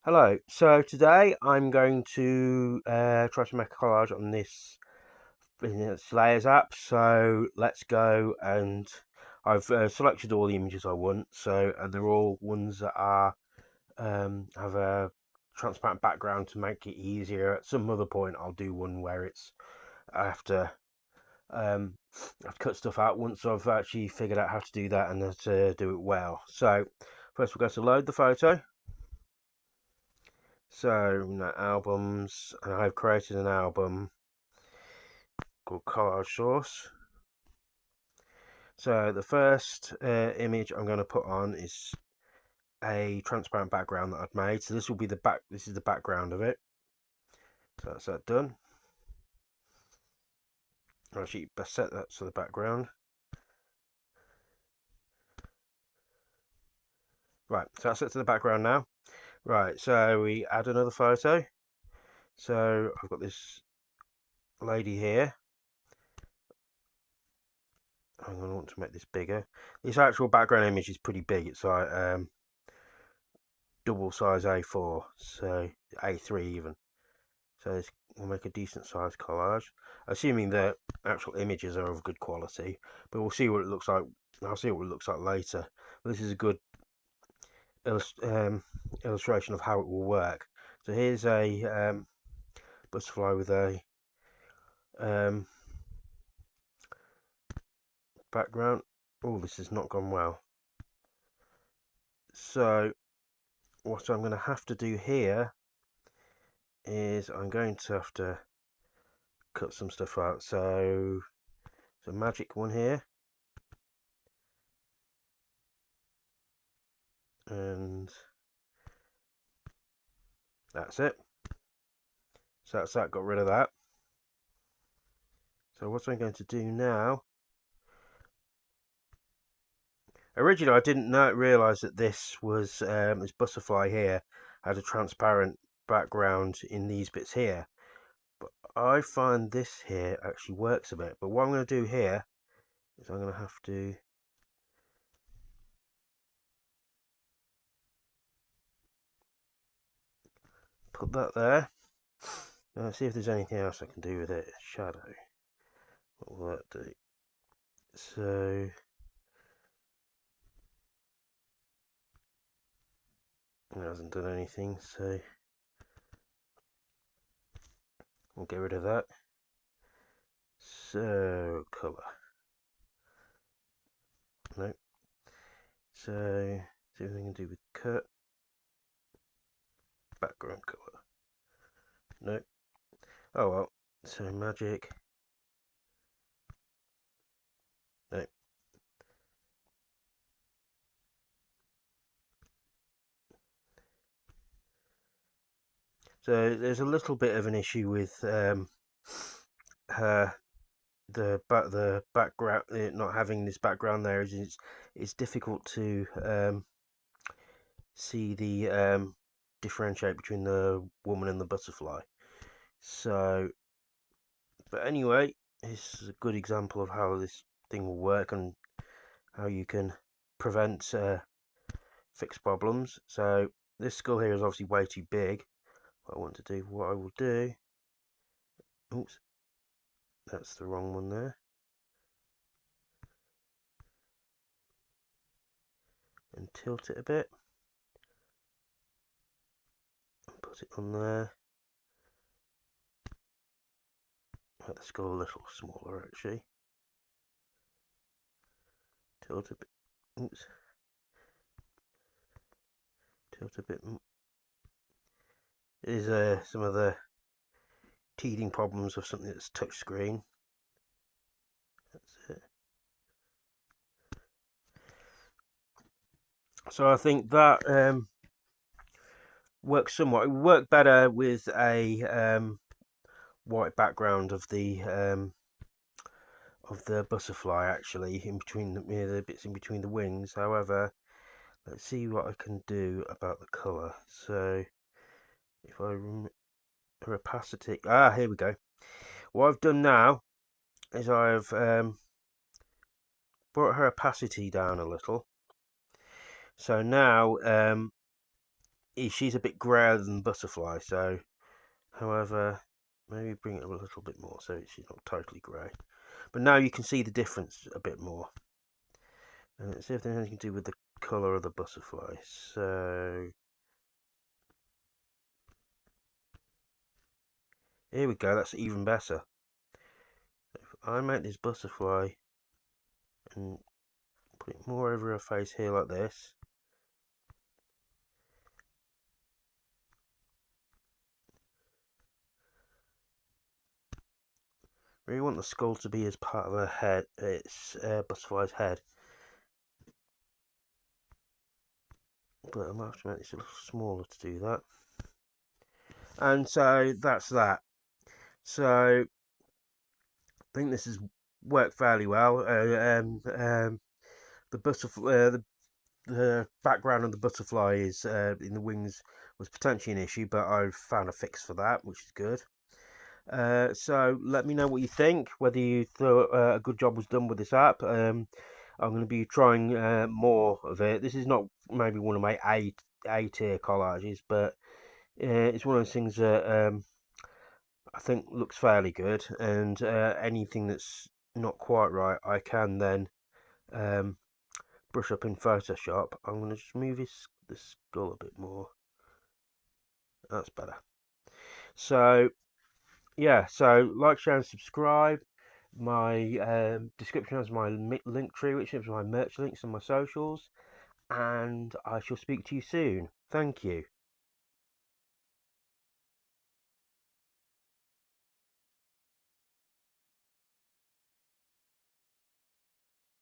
Hello, so today I'm going to try to make a collage on this Layers app. So let's go, and I've selected all the images I want. And they're all ones that are have a transparent background to make it easier. At some other point, I'll do one where it's I have to I've cut stuff out once I've actually figured out how to do that and how to do it well. So first we'll go to load the photo. So albums, and I've created an album called Collage Source. So the first image I'm going to put on is a transparent background that I've made. So this will be the back. This is the background of it. So that's that done. Actually, best set that to the background. Right, so that's set to the background now. Right, so we add another photo. So I've got this lady here. I'm going to want to make this bigger. This actual background image is pretty big. It's like double size A4, so A3 even. So this will make a decent size collage, assuming the actual images are of good quality. But we'll see what it looks like. I'll see what it looks like later. But this is a good illustration of how it will work. So here's a butterfly with a background. Oh, this has not gone well. So what I'm going to have to do here is I'm going to have to cut some stuff out. So it's a magic one here, and that's it. So that's that, got rid of that. So what I'm going to do now, originally I didn't realise that this was, this butterfly here had a transparent background in these bits here. But I find this here actually works a bit. But what I'm going to do here is I'm going to have to put that there. Now let's see if there's anything else I can do with it. Shadow. What will that do? So it hasn't done anything, so we'll get rid of that. So colour. No. So see what we can do with cut. Background colour. No. Oh well. So magic. No. So there's a little bit of an issue with her the background, not having this background there. Is it's difficult to see the differentiate between the woman and the butterfly. So, but anyway, this is a good example of how this thing will work and how you can prevent fix problems. So this skull here is obviously way too big. What I want to do, what I will do, oops, that's the wrong one there. And tilt it a bit. And put it on there. Make the skull a little smaller actually. Tilt a bit, oops. Tilt a bit. Is some of the teething problems of something that's touchscreen. That's it. So I think that works somewhat. It would work better with a white background of the butterfly actually in between the bits in between the wings. However, let's see what I can do about the colour. So if I opacity, here we go. What I've done now is I've brought her opacity down a little. So now she's a bit grayer than Butterfly, so however, maybe bring it up a little bit more so she's not totally grey. But now you can see the difference a bit more. And let's see if there's anything to do with the colour of the butterfly. So here we go, that's even better. If I make this butterfly and put it more over her face here like this. Really want the skull to be as part of her head, it's butterfly's head. But I might have to make this a little smaller to do that. And so that's that. So I think this has worked fairly well. The butterfly, the background of the butterfly is in the wings was potentially an issue, but I've found a fix for that, which is good. So let me know what you think, whether you thought a good job was done with this app. I'm going to be trying more of it. This is not maybe one of my A tier collages, but it's one of those things that I think looks fairly good, and anything that's not quite right, I can then brush up in Photoshop. I'm going to just move the skull a bit more. That's better. So yeah, so like, share, and subscribe. My description has my link tree, which has my merch links and my socials. And I shall speak to you soon. Thank you.